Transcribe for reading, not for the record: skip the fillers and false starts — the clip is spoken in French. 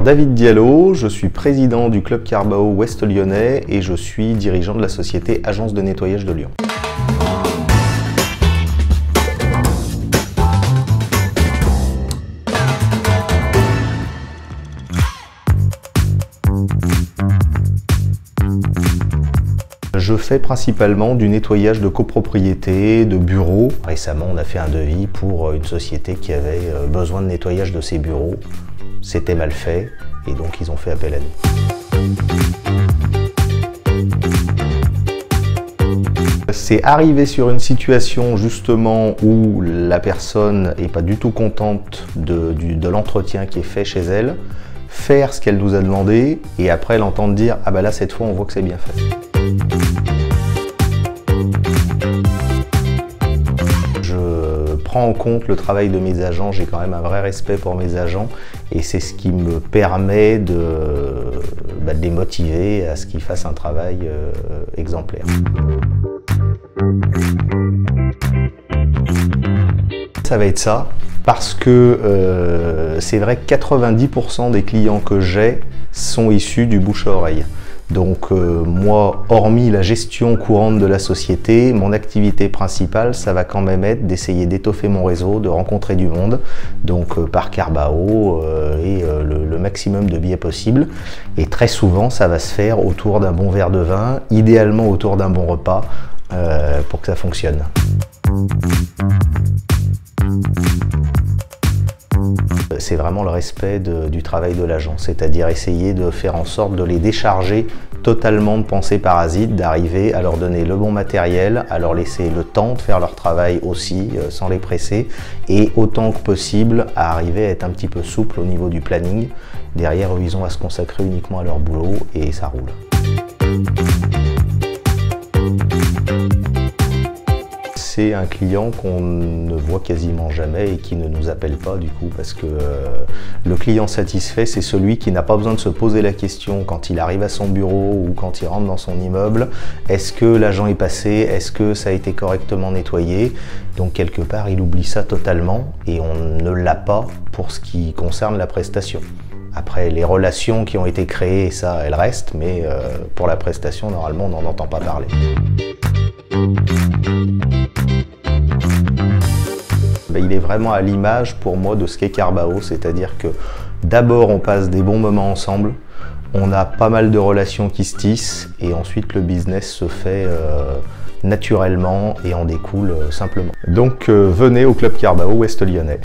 David Diallo, je suis président du club Carbao Ouest Lyonnais et je suis dirigeant de la société Agence de nettoyage de Lyon. Je fais principalement du nettoyage de copropriété, de bureaux. Récemment, on a fait un devis pour une société qui avait besoin de nettoyage de ses bureaux. C'était mal fait et donc ils ont fait appel à nous. C'est arrivé sur une situation justement où la personne n'est pas du tout contente de l'entretien qui est fait chez elle, faire ce qu'elle nous a demandé et après l'entendre dire « Ah bah là cette fois on voit que c'est bien fait ». Je prends en compte le travail de mes agents, j'ai quand même un vrai respect pour mes agents et c'est ce qui me permet de les motiver à ce qu'ils fassent un travail exemplaire. Ça va être ça, parce que c'est vrai que 90% des clients que j'ai sont issus du bouche à oreille. Donc moi, hormis la gestion courante de la société, mon activité principale, ça va quand même être d'essayer d'étoffer mon réseau, de rencontrer du monde, donc par Carbao et le maximum de biais possible. Et très souvent, ça va se faire autour d'un bon verre de vin, idéalement autour d'un bon repas, pour que ça fonctionne. C'est vraiment le respect du travail de l'agent, c'est-à-dire essayer de faire en sorte de les décharger totalement de pensées parasites, d'arriver à leur donner le bon matériel, à leur laisser le temps de faire leur travail aussi, sans les presser, et autant que possible à arriver à être un petit peu souple au niveau du planning. Derrière, eux, ils ont à se consacrer uniquement à leur boulot et ça roule. C'est un client qu'on ne voit quasiment jamais et qui ne nous appelle pas du coup parce que le client satisfait, c'est celui qui n'a pas besoin de se poser la question quand il arrive à son bureau ou quand il rentre dans son immeuble. Est-ce que l'agent est passé? Est-ce que ça a été correctement nettoyé? Donc quelque part, il oublie ça totalement et on ne l'a pas pour ce qui concerne la prestation. Après, les relations qui ont été créées, ça, elles restent, mais pour la prestation, normalement, on n'en entend pas parler. Il est vraiment à l'image pour moi de ce qu'est Carbao, c'est-à-dire que d'abord on passe des bons moments ensemble, on a pas mal de relations qui se tissent et ensuite le business se fait naturellement et en découle simplement. Donc venez au club Carbao Ouest Lyonnais.